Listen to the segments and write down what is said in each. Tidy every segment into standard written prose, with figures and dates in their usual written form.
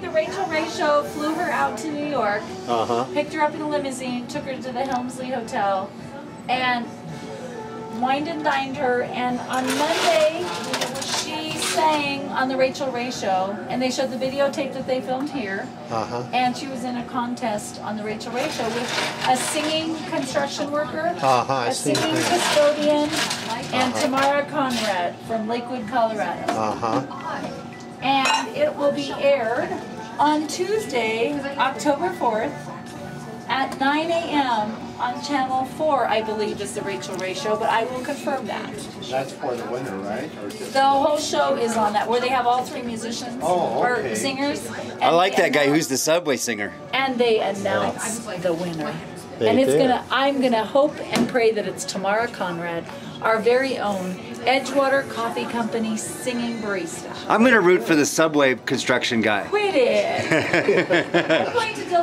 the Rachel Ray Show flew her out to New York, picked her up in a limousine, took her to the Helmsley Hotel, and wined and dined her. And on Monday, she sang on the Rachel Ray Show, and they showed the videotape that they filmed here. And she was in a contest on the Rachel Ray Show with a singing construction worker, a singing custodian, and Tamara Conrad from Lakewood, Colorado. And it will be aired on Tuesday, October 4th at 9 a.m. on Channel 4, I believe, is the Rachel Ray Show, but I will confirm that. That's for the winner, right? Or just the whole show is on that, where they have all three musicians or singers. I like that guy who's the Subway singer. And they announce the winner. And it's I'm gonna hope and pray that it's Tamara Conrad, our very own Edgewater Coffee Company singing barista. I'm gonna root for the Subway construction guy. Quit it!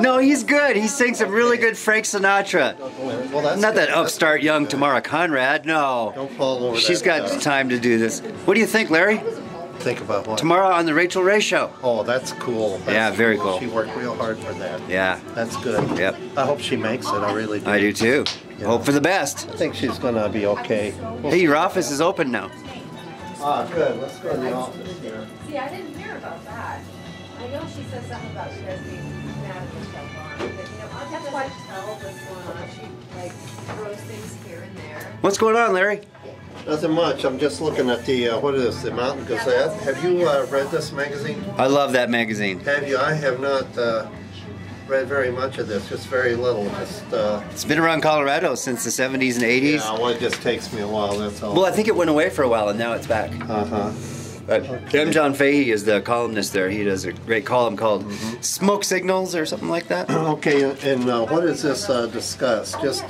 No, he's good. He sings some really good Frank Sinatra. well, that's Not that upstart young Tamara Conrad. No. Don't fall over. She's got time to do this. What do you think, Larry? Think about what? Tomorrow on the Rachel Ray Show. Oh, that's cool. Yeah, very cool. She worked real hard for that. Yeah. That's good. Yep. I hope she makes it. I really do. I do too. Yeah. Hope for the best. I think she's gonna be okay. Hey, your office is open now. Ah, good. Let's go to the office here. See, I didn't hear about that. I know she said something about you guys being mad at stuff on, but I'll have to tell what's going on. She throws things here and there. What's going on, Larry? Nothing much. I'm just looking at the, what is this, the Mountain Gazette. Have you read this magazine? I love that magazine. Have you? I have not read very much of this, just very little. Just. It's been around Colorado since the 70s and 80s. Yeah, well, it just takes me a while, that's all. Well, I think it went away for a while and now it's back. But M. John Fahey is the columnist there. He does a great column called Smoke Signals or something like that. Okay, and what does this discuss? Just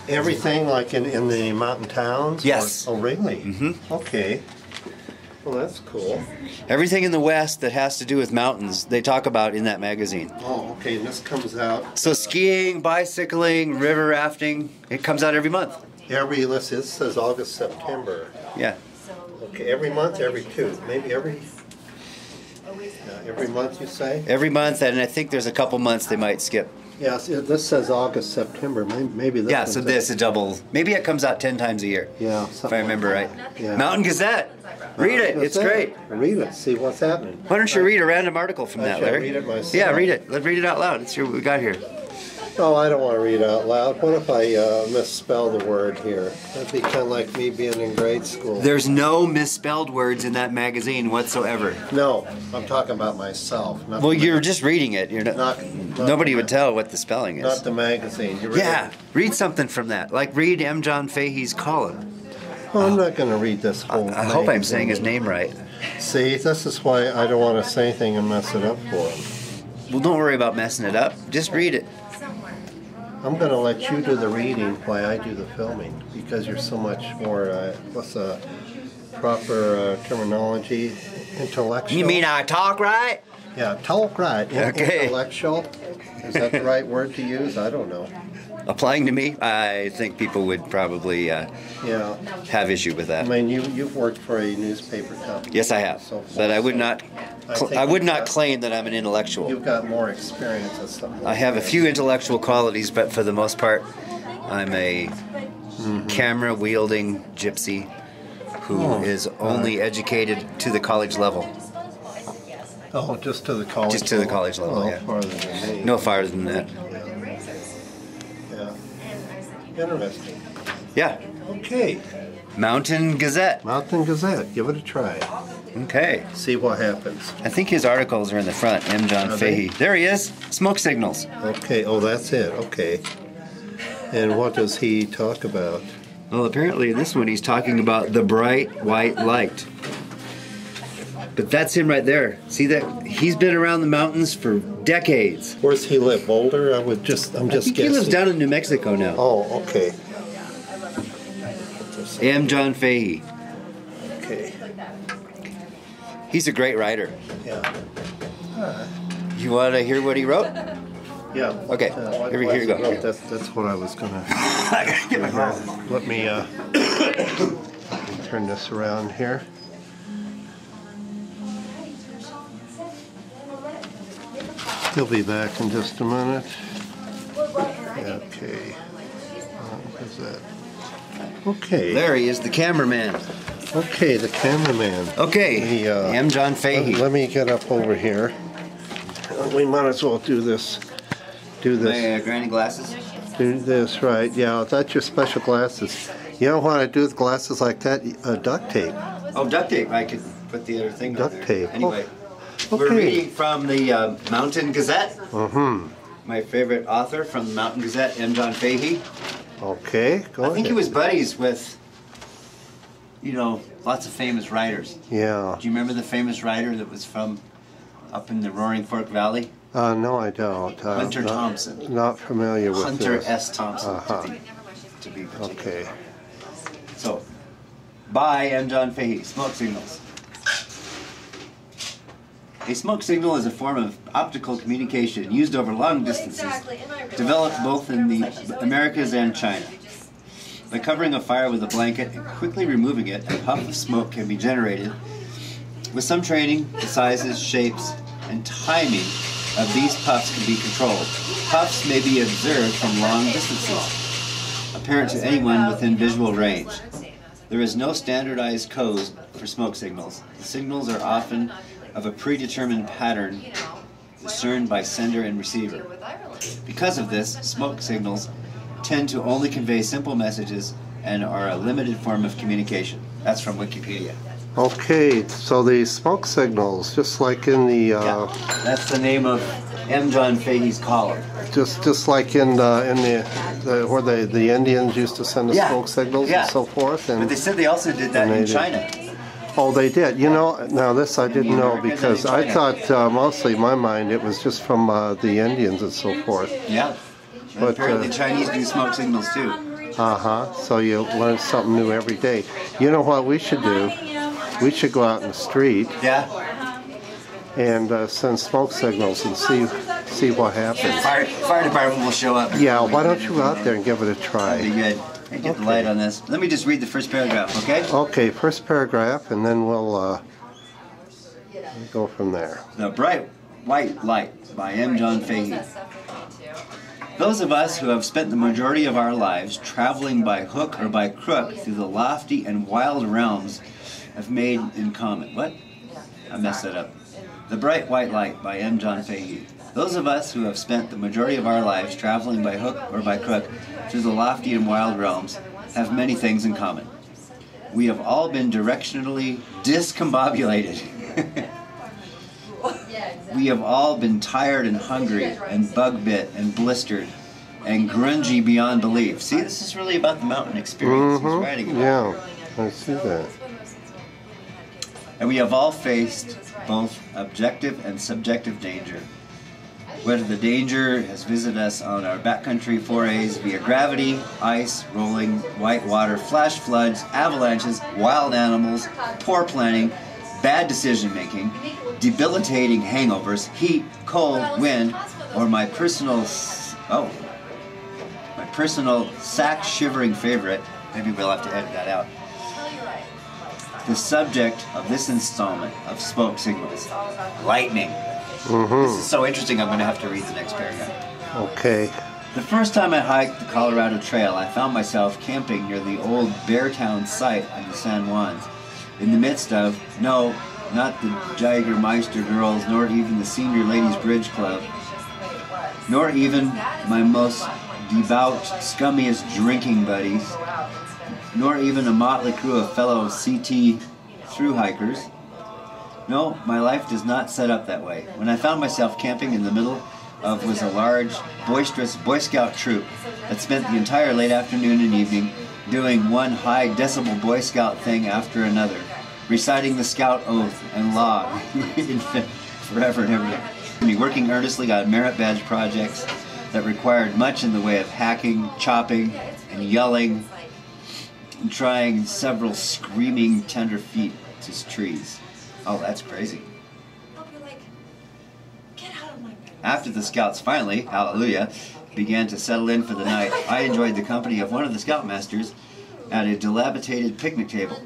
everything like in the mountain towns? Yes. Oh, really? Okay. Well, that's cool. Everything in the West that has to do with mountains, they talk about in that magazine. Oh, okay, and this comes out... So skiing, bicycling, river rafting, it comes out every month. Let's see, it says August, September. Yeah. Okay, every month, every two, maybe every month you say? Every month, and I think there's a couple months they might skip. Yeah, see, this says August, September, maybe this. Yeah, so this is double. Maybe it comes out 10 times a year. Yeah, if I remember right. Yeah. Mountain Gazette. Read it. It's great. Read it. See what's happening. Why don't you read a random article from that, Larry? Read it myself. Yeah, read it. Let's read it out loud. Let's see what we got here. Oh, I don't want to read out loud. What if I misspell the word here? That'd be kind of like me being in grade school. There's no misspelled words in that magazine whatsoever. No, I'm talking about myself. Well, you're just reading it. You're not nobody would tell what the spelling is. Not the magazine. Read something from that. Like read M. John Fahey's column. Well, I'm not going to read this whole I hope I'm saying his name right. See, this is why I don't want to say anything and mess it up for him. Well, don't worry about messing it up. Just read it. I'm going to let you do the reading while I do the filming because you're so much more, what's a proper terminology, intellectual. You mean I talk right? Yeah, talk right. Okay. Intellectual. Is that the right word to use? I don't know. Applying to me, I think people would probably have issue with that. I mean, you've worked for a newspaper company. Yes, I have. But I would not claim that I'm an intellectual. You've got more experience at something. I have a few intellectual qualities, but for the most part, I'm a camera-wielding gypsy who is only educated to the college level. Oh, just to the college level? Just to the college level, yeah. Farther than me. No farther than that. Interesting. Yeah. Okay. Mountain Gazette. Mountain Gazette. Give it a try. Okay. See what happens. I think his articles are in the front. M. John Fahey. There he is. Smoke signals. Okay. Oh, that's it. Okay. And what does he talk about? Well, apparently in this one he's talking about the bright white light. But that's him right there. See that? He's been around the mountains for decades. Where's he live? Boulder? I'm just guessing. He lives down in New Mexico now. Oh, okay. M. John Fahey. Okay. He's a great writer. Yeah. You want to hear what he wrote? Yeah. Okay. Here you go. That's what I was gonna. Let me turn this around here. He'll be back in just a minute. Okay. What's that? Okay. There he is, the cameraman. Okay, the cameraman. Okay, M. John Fahey. Let me get up over here. We might as well do this. My granny glasses? Do this, right. Yeah, that's your special glasses. You know what I do with glasses like that? Duct tape. Oh, duct tape. I could put the other thing on there. Duct tape. Anyway, okay. We're reading from the Mountain Gazette. Mm-hmm. My favorite author from the Mountain Gazette, M. John Fahey. Okay, go ahead. I think he was buddies with, lots of famous writers. Yeah. Do you remember the famous writer that was from up in the Roaring Fork Valley? No, I don't. Hunter Thompson. Not familiar with Hunter this. S. Thompson, Uh-huh. to be particular. Okay. So, by M. John Fahey, Smoke Signals. A smoke signal is a form of optical communication used over long distances, developed both in the Americas and China. By covering a fire with a blanket and quickly removing it, a puff of smoke can be generated. With some training, the sizes, shapes, and timing of these puffs can be controlled. Puffs may be observed from long distances, apparent to anyone within visual range. There is no standardized code for smoke signals. The signals are often of a predetermined pattern discerned by sender and receiver. Because of this, smoke signals tend to only convey simple messages and are a limited form of communication. That's from Wikipedia. Okay, so the smoke signals, just like in the... that's the name of M. John Fahey's column. Just like in where the Indians used to send the smoke signals and so forth. And, but they said they also did that in China. Oh, they did. Now this I didn't know, because I thought mostly in my mind it was just from the Indians and so forth. Yeah. But apparently the Chinese do smoke signals too. So you learn something new every day. You know what we should do? We should go out in the street. Yeah. And send smoke signals and see what happens. Fire department will show up. Yeah, why don't you go out there and give it a try? That'd be good. I get the light on this. Let me just read the first paragraph, okay? Okay, first paragraph, and then we'll go from there. The Bright White Light by M. John Fahey. Those of us who have spent the majority of our lives traveling by hook or by crook through the lofty and wild realms have made in common. What? I messed that up. The Bright White Light by M. John Fahey. Those of us who have spent the majority of our lives traveling by hook or by crook through the lofty and wild realms have many things in common. We have all been directionally discombobulated. We have all been tired and hungry and bug-bit and blistered and grungy beyond belief. See, this is really about the mountain experience he's writing about. Yeah, I see that. And we have all faced both objective and subjective danger. Whether the danger has visited us on our backcountry forays via gravity, ice, rolling, white water, flash floods, avalanches, wild animals, poor planning, bad decision-making, debilitating hangovers, heat, cold, wind, or my personal sack-shivering favorite, maybe we'll have to edit that out, the subject of this installment of Smoke Signals, lightning. This is so interesting, I'm going to have to read the next paragraph. Okay. The first time I hiked the Colorado Trail, I found myself camping near the old Beartown site in the San Juans, in the midst of, no, not the Jagermeister girls, nor even the Senior Ladies Bridge Club, nor even my most devout, scummiest drinking buddies, nor even a motley crew of fellow CT thru-hikers. No, my life does not set up that way. When I found myself camping in the middle of was a large, boisterous Boy Scout troop that spent the entire late afternoon and evening doing one high decibel Boy Scout thing after another, reciting the Scout oath and law forever and ever, working earnestly on merit badge projects that required much in the way of hacking, chopping, and yelling, and trying several screaming tenderfeet to trees. Oh, that's crazy. After the Scouts finally, hallelujah, began to settle in for the night, I enjoyed the company of one of the Scoutmasters at a dilapidated picnic table.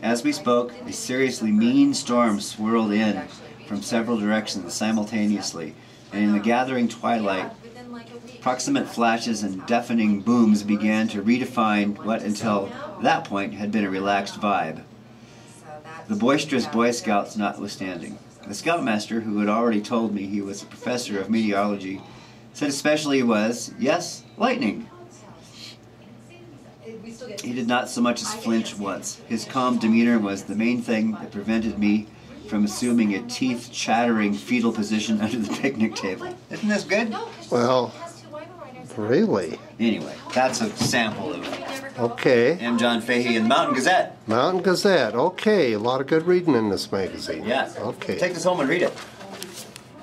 As we spoke, a seriously mean storm swirled in from several directions simultaneously, and in the gathering twilight, proximate flashes and deafening booms began to redefine what until that point had been a relaxed vibe. The boisterous Boy Scouts notwithstanding. The Scoutmaster, who had already told me he was a professor of meteorology, said especially he was, yes, lightning. He did not so much as flinch once. His calm demeanor was the main thing that prevented me from assuming a teeth-chattering fetal position under the picnic table. Isn't this good? Well, really? Anyway, that's a sample of Okay. M. John Fahey and Mountain Gazette. Mountain Gazette. Okay, a lot of good reading in this magazine. Yeah. Okay. Take this home and read it.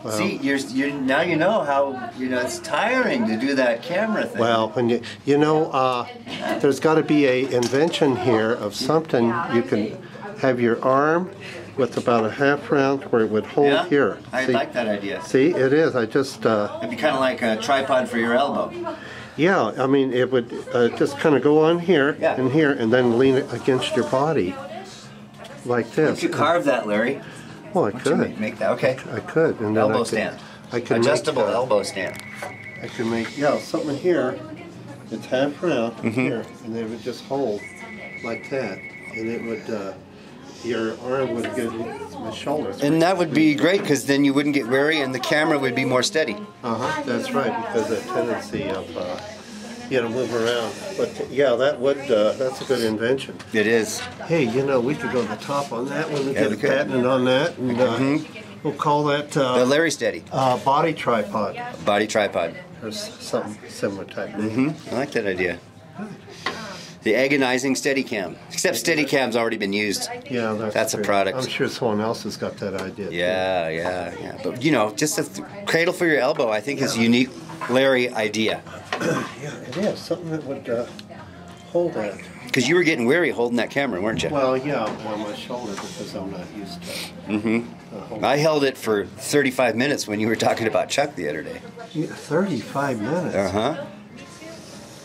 Well, See, now you know how it's tiring to do that camera thing. well, when there's got to be a invention here of something you can have your arm with about a half round where it would hold here. I like that idea. See, it is. I just. It'd be kind of like a tripod for your elbow. Yeah, I mean, it would just kind of go on here and here, and then lean it against your body, like this. You could carve that, Larry. Well, I could. Make that, okay. I could. And then Elbow stand. I could Adjustable make, elbow stand. I could make, something here. It's half round here, and it would just hold like that, and it would. Your arm would get my shoulders. And that would be great because then you wouldn't get weary and the camera would be more steady. That's right, because the tendency of move around. But yeah, that's a good invention. It is. Hey, we could go to the top on that one and get a patent on that, and we'll call that the Larry Steady. Body tripod. Body tripod. Or something similar type name. I like that idea. The agonizing Steadicam. Except Steadicam's already been used. Yeah, that's a product. I'm sure someone else has got that idea. Yeah. But just a cradle for your elbow, I think, is a unique Larry idea. Yeah, it is. Something that would hold that. Because you were getting weary holding that camera, weren't you? Well, yeah, on my shoulder because I'm not used to it. I held it for 35 minutes when you were talking about Chuck the other day. 35 minutes? Uh-huh.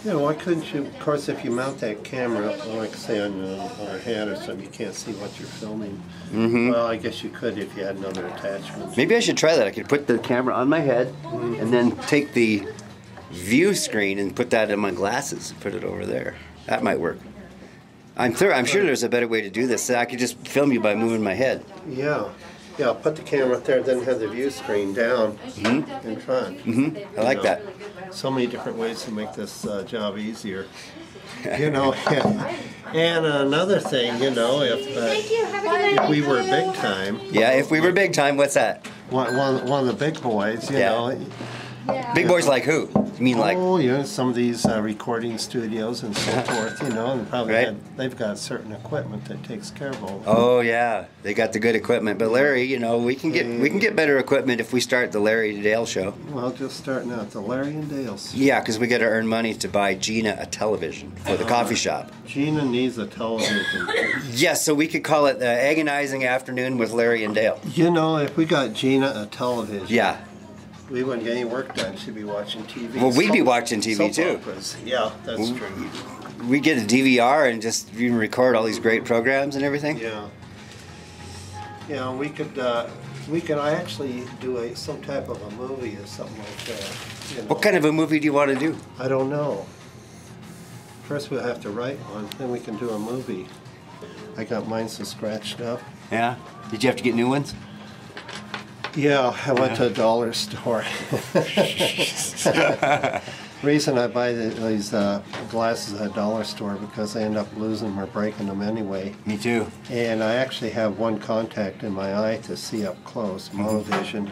Why couldn't you, of course, if you mount that camera, like say on a head or something, you can't see what you're filming. Well, I guess you could if you had another attachment. Maybe I should try that. I could put the camera on my head and then take the view screen and put that in my glasses and put it over there. That might work. I'm sure there's a better way to do this. I could just film you by moving my head. Yeah, put the camera up there, then have the view screen down in front. I like that. So many different ways to make this job easier. And another thing, if we were big time. Yeah, if we were big time, what's that? One of the big boys, you know. Big boys like who? You mean like? Oh, some of these recording studios and so forth, and probably they've got certain equipment that takes care of all. Oh yeah, they got the good equipment. But Larry, we can get better equipment if we start the Larry and Dale show. Well, just starting out the Larry and Dale's. Yeah, because we got to earn money to buy Gina a television for the coffee shop. Gina needs a television. Yes, so we could call it the agonizing afternoon with Larry and Dale. If we got Gina a television. Yeah. We wouldn't get any work done. She'd be watching TV. Well, we'd be watching TV too. Operas. Yeah, that's true. We get a DVR and just record all these great programs and everything. Yeah. Yeah, we could actually do some type of a movie or something like that. What kind of a movie do you want to do? I don't know. First we'll have to write one, then we can do a movie. I got mine so scratched up. Yeah? Did you have to get new ones? Yeah, I went to a dollar store. Reason I buy these glasses at a dollar store because I end up losing them or breaking them anyway. Me too. And I actually have one contact in my eye to see up close, monovision.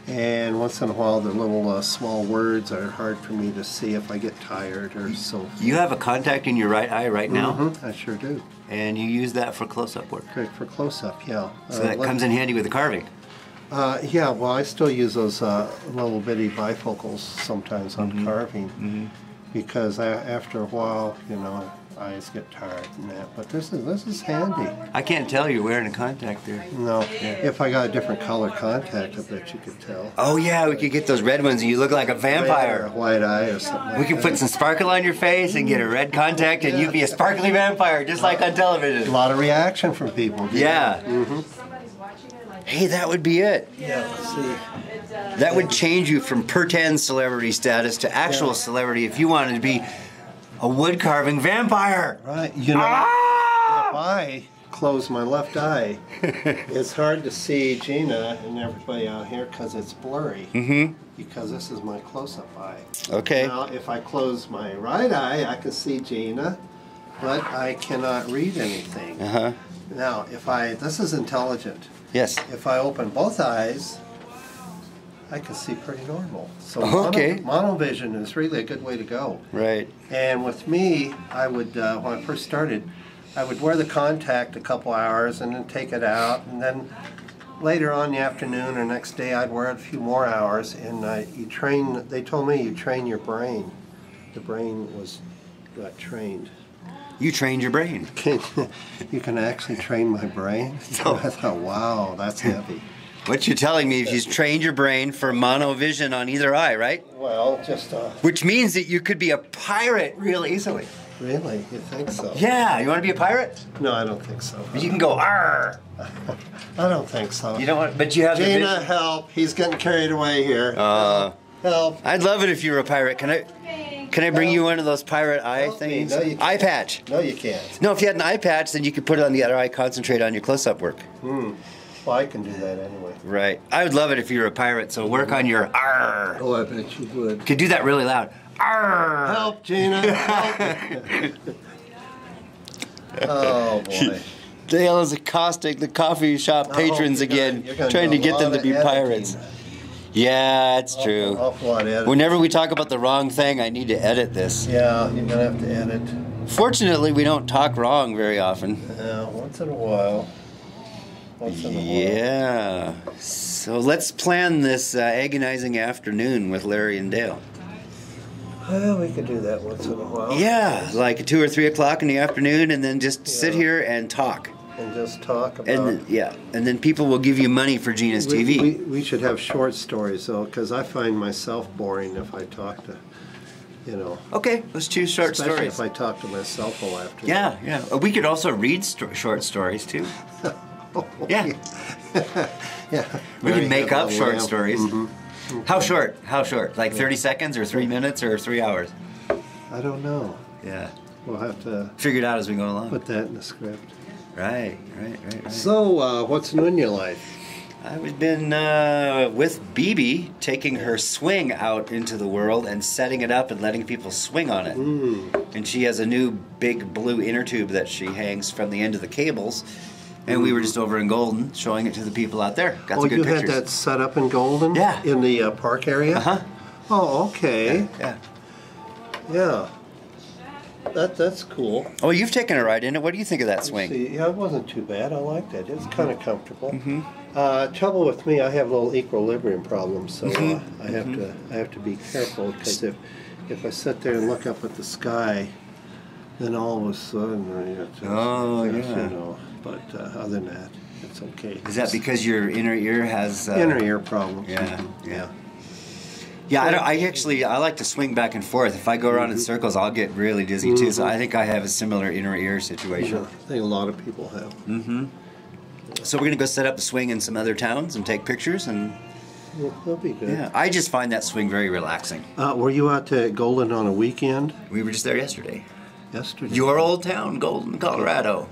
And once in a while the little small words are hard for me to see if I get tired or so. You have a contact in your right eye right now? I sure do. And you use that for close-up work? Great for close-up, yeah. So that comes in handy with the carving? Yeah, well, I still use those little bitty bifocals sometimes on carving because after a while, eyes get tired and that. But this is handy. I can't tell you're wearing a contact there. No, if I got a different color contact, I bet you could tell. Oh yeah, we could get those red ones and you look like a vampire. Or a white eye or something. We could put some sparkle on your face and get a red contact and you'd be a sparkly vampire just like on television. A lot of reaction from people. Yeah. Hey, that would be it. Yeah, see. That would change you from pretend celebrity status to actual celebrity if you wanted to be a wood carving vampire. Right. You know, if I close my left eye, it's hard to see Gina and everybody out here because it's blurry. Because this is my close-up eye. Okay. Now, if I close my right eye, I can see Gina, but I cannot read anything. Now, this is intelligent. Yes. If I open both eyes, I can see pretty normal. So monovision is really a good way to go. Right. And with me, I would, when I first started, I would wear the contact a couple hours and then take it out, and then later on in the afternoon or next day I'd wear it a few more hours, and you train, they told me you train your brain. The brain got trained. You trained your brain. You can actually train my brain? No. I thought, wow, that's heavy. What you're telling me is you've trained your brain for monovision on either eye, right? Well, just... Which means that you could be a pirate real easily. Really? You think so? Yeah, you want to be a pirate? No, I don't think so. You can go, arr! I don't think so. You don't want, but you have the Gina, vision. help! He's getting carried away here. Help! I'd love it if you were a pirate. Can I bring you one of those pirate eye things? No, you can't. Eye patch. No, you can't. No, if you had an eye patch, then you could put it on the other eye, concentrate on your close-up work. Well, I can do that anyway. Right. I would love it if you were a pirate, so work on your arr. Oh, I bet you would. Could do that really loud. Arr! Help, Gina! Help! Oh, boy. Dale is accosting the coffee shop patrons again, trying to get them to be pirates. Yeah, it's true. Awful lot of editing. Whenever we talk about the wrong thing, I need to edit this. Yeah, you're gonna have to edit. Fortunately, we don't talk wrong very often. Once in a while. Yeah. So let's plan this agonizing afternoon with Larry and Dale. Well, we could do that once in a while. Yeah, like at 2 or 3 o'clock in the afternoon, and then just sit here and talk. And just talk about... And then people will give you money for Gina's TV. We should have short stories, though, because I find myself boring if I talk to, you know... Okay, let's choose short especially stories. if I talk to myself all afternoon. Yeah. We could also read short stories, too. Yeah. Yeah. We could make up short stories. Mm-hmm. How short? How short? Like 30 seconds or 3 minutes or 3 hours? I don't know. Yeah. We'll have to... figure it out as we go along. put that in the script. Right. So, what's new in your life? I've been with BB, taking her swing out into the world and setting it up and letting people swing on it. And she has a new big blue inner tube that she hangs from the end of the cables. And we were just over in Golden showing it to the people out there. Got some good you pictures. had that set up in Golden? Yeah. In the park area? Uh-huh. Oh, okay. Yeah. That's cool. Oh, you've taken a ride in it. What do you think of that swing? Yeah, it wasn't too bad. I liked it. It's kind of comfortable. Trouble with me, I have a little equilibrium problem, so I have to be careful, because if I sit there and look up at the sky, then all of a sudden, you know. But other than that, it's okay. Is that because your inner ear has inner ear problems? Yeah, I like to swing back and forth. If I go around in circles, I'll get really dizzy too. So I think I have a similar inner ear situation. Yeah, I think a lot of people have. So we're gonna go set up the swing in some other towns and take pictures, and that'll be good. Yeah, I just find that swing very relaxing. Were you out to Golden on a weekend? We were just there yesterday. Yesterday. Your old town, Golden, Colorado.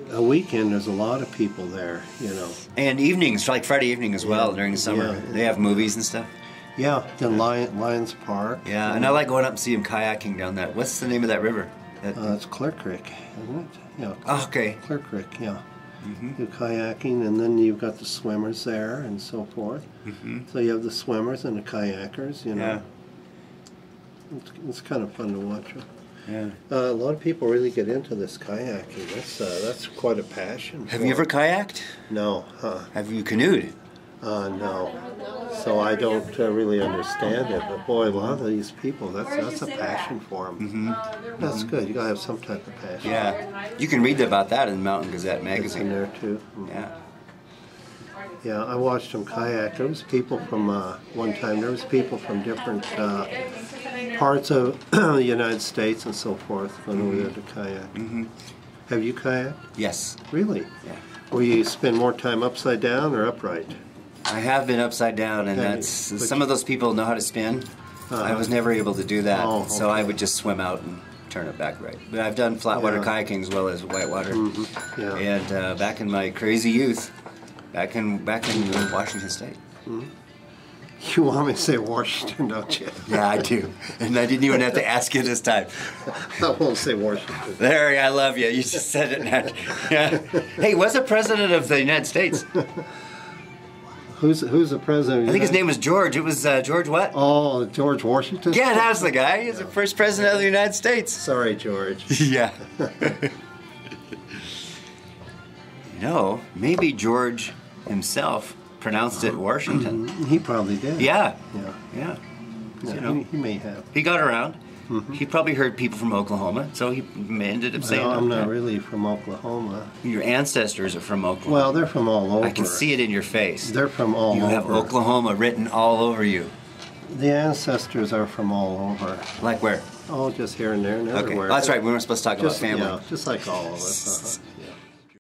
A weekend, there's a lot of people there, you know. And evenings, like Friday evening as well, during the summer. Yeah. They have movies and stuff. Yeah, then Lions Park. Yeah, and I like going up and see them kayaking down that. What's the name of that river? It's Clear Creek, isn't it? Yeah. Okay. Clear Creek, yeah. Do kayaking, and then you've got the swimmers there and so forth. So you have the swimmers and the kayakers, you know. Yeah. It's kind of fun to watch. Yeah. A lot of people really get into this kayaking. That's quite a passion. Have you ever kayaked? No. Have you canoed? No. So I don't really understand it. But boy, a lot of these people, that's a passion for them. That's good. You gotta have some type of passion. Yeah. You can read about that in Mountain Gazette magazine. It's in there too. Yeah. Yeah, I watched them kayak. There was people from one time. There was people from different parts of the United States and so forth when we were to kayak. Have you kayaked? Yes. Really? Yeah. Will you spend more time upside down or upright? I have been upside down, and that's some of those people know how to spin. I was never able to do that, so I would just swim out and turn it back right. But I've done flat water kayaking as well as whitewater. And back in my crazy youth, back in Washington State. You want me to say Washington, don't you? Yeah, I do. And I didn't even have to ask you this time. I won't say Washington. There, I love you. You just said it now. Yeah. Hey, what's the president of the United States? Who's the president? I think his name was George. It was George what? Oh, George Washington? Yeah, that was the guy. He's the first president of the United States. Sorry, George. Yeah. You know, maybe George himself pronounced it Washington. He probably did. Yeah. Yeah. You know, he may have. He got around. He probably heard people from Oklahoma, so he ended up saying, no, I'm not really from Oklahoma. Your ancestors are from Oklahoma. Well, they're from all over. I can see it in your face. They're from all over. You have Oklahoma written all over you. The ancestors are from all over. Like where? Oh, just here and there and everywhere. Okay, that's right. We weren't supposed to talk about family. Yeah, just like all of us.